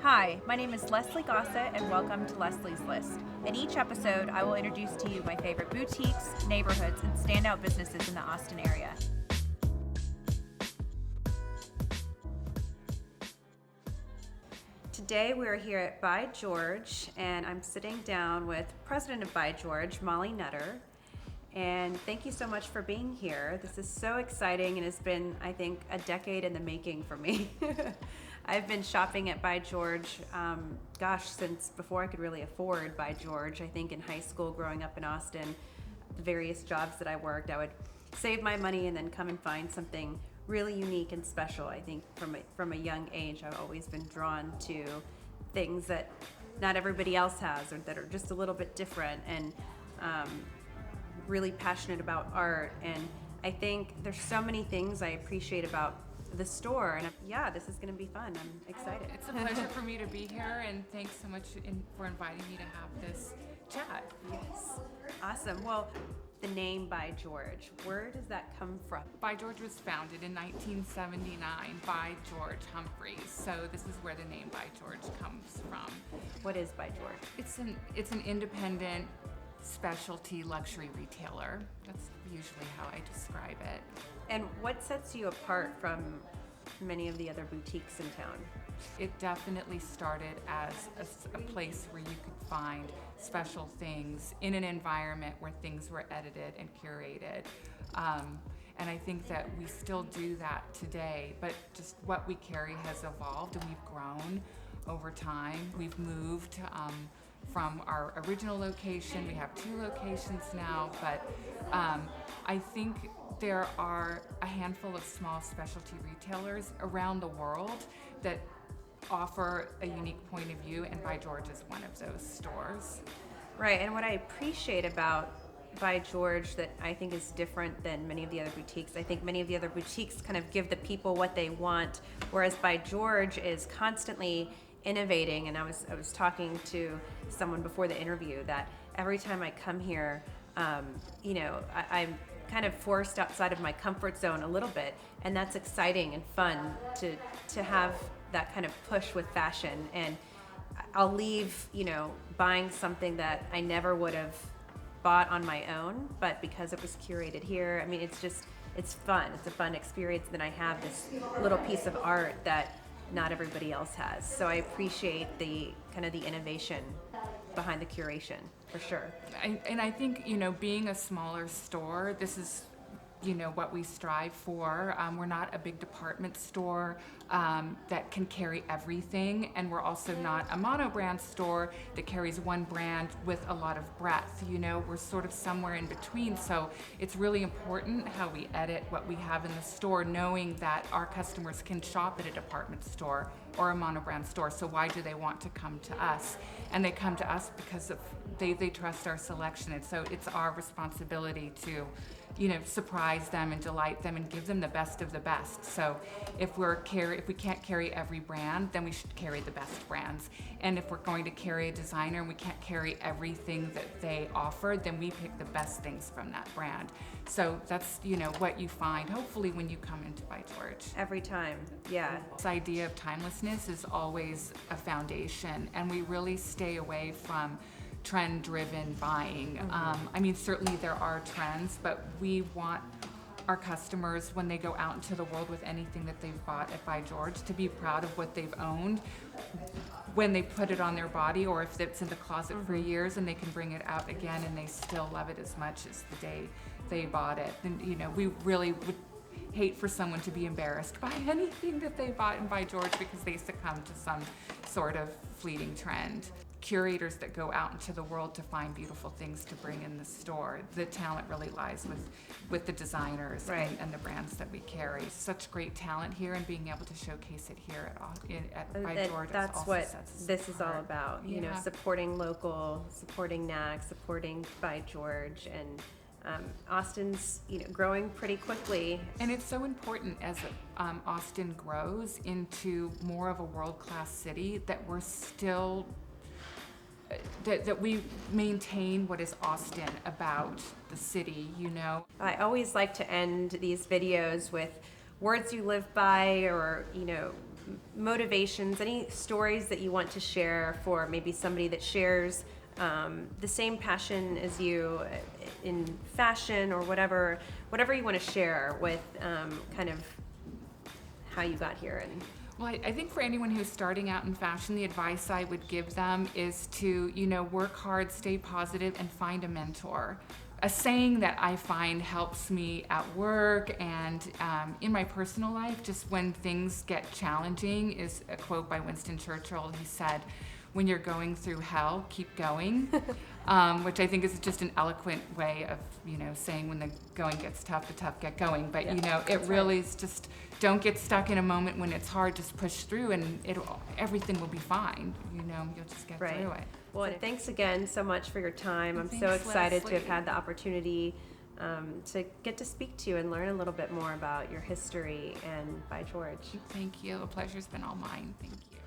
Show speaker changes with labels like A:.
A: Hi, my name is Leslie Gossett, and welcome to Leslie's List. In each episode, I will introduce to you my favorite boutiques, neighborhoods, and standout businesses in the Austin area. Today we are here at ByGeorge, and I'm sitting down with President of ByGeorge, Molly Nutter. And thank you so much for being here. This is so exciting and has been, I think, a decade in the making for me. I've been shopping at ByGeorge, since before I could really afford ByGeorge. I think in high school, growing up in Austin, the various jobs that I worked, I would save my money and then come and find something really unique and special. I think from a young age, I've always been drawn to things that not everybody else has or that are just a little bit different, and really passionate about art. And I think there's so many things I appreciate about the store, and yeah, this is going to be fun. I'm excited.
B: It's a pleasure for me to be here, and thanks so much for inviting me to have this chat.
A: Yes, awesome. Well, the name ByGeorge, where does that come from?
B: ByGeorge was founded in 1979 by George Humphreys, so this is where the name ByGeorge comes from.
A: What is ByGeorge?
B: It's an independent specialty luxury retailer. That's usually how I describe it.
A: And what sets you apart from many of the other boutiques in town?
B: It definitely started as a place where you could find special things in an environment where things were edited and curated. And I think that we still do that today, but just what we carry has evolved and we've grown over time. We've moved from our original location. We have 2 locations now, but I think there are a handful of small specialty retailers around the world that offer a unique point of view, and ByGeorge is one of those stores.
A: Right, and what I appreciate about ByGeorge that I think is different than many of the other boutiques, I think many of the other boutiques kind of give the people what they want, whereas ByGeorge is constantly innovating. And I was talking to someone before the interview that every time I come here, I'm kind of forced outside of my comfort zone a little bit, and that's exciting and fun to have that kind of push with fashion. And I'll leave, buying something that I never would have bought on my own, but because it was curated here, I mean, it's fun. It's a fun experience. Then I have this little piece of art that not everybody else has. So I appreciate the kind of the innovation behind the curation, for sure.
B: I think, being a smaller store, this is, what we strive for. We're not a big department store that can carry everything, and we're also not a mono-brand store that carries one brand with a lot of breadth. We're sort of somewhere in between, so it's really important how we edit what we have in the store, knowing that our customers can shop at a department store or a mono-brand store. So why do they want to come to us? And they come to us because they trust our selection, and so it's our responsibility to surprise them and delight them and give them the best of the best. So if we can't carry every brand, then we should carry the best brands. And if we're going to carry a designer and we can't carry everything that they offer, then we pick the best things from that brand. So that's what you find hopefully when you come into ByGeorge.
A: Every time, yeah.
B: This idea of timelessness is always a foundation, and we really stay away from trend-driven buying. Certainly there are trends, but we want our customers, when they go out into the world with anything that they've bought at ByGeorge, to be proud of what they've owned when they put it on their body, or if it's in the closet for years and they can bring it out again and they still love it as much as the day they bought it. And we really would hate for someone to be embarrassed by anything that they bought in ByGeorge because they succumbed to some sort of fleeting trend. Curators that go out into the world to find beautiful things to bring in the store. The talent really lies with the designers,
A: right,
B: and the brands that we carry. Such great talent here, and being able to showcase it here at ByGeorge.
A: That's what this is all about.
B: Yeah.
A: Supporting local, supporting NAC, supporting ByGeorge, and Austin's growing pretty quickly.
B: And it's so important as Austin grows into more of a world-class city that we're still that we maintain what is Austin about the city,
A: I always like to end these videos with words you live by, or motivations, any stories that you want to share for maybe somebody that shares the same passion as you in fashion, or whatever you want to share with kind of how you got here. And
B: Well, I think for anyone who's starting out in fashion, the advice I would give them is to, work hard, stay positive, and find a mentor. A saying that I find helps me at work and in my personal life, just when things get challenging, is a quote by Winston Churchill. He said, "When you're going through hell, keep going," which I think is just an eloquent way of, saying when the going gets tough, the tough get going. But, it really is just, don't get stuck in a moment when it's hard, just push through and everything will be fine. You'll just get through it.
A: Well, thanks again so much for your time. I'm so
B: Thanks,
A: excited to have
B: Leslie.
A: had the opportunity to get to speak to you and learn a little bit more about your history and ByGeorge.
B: Thank you. The pleasure's been all mine. Thank you.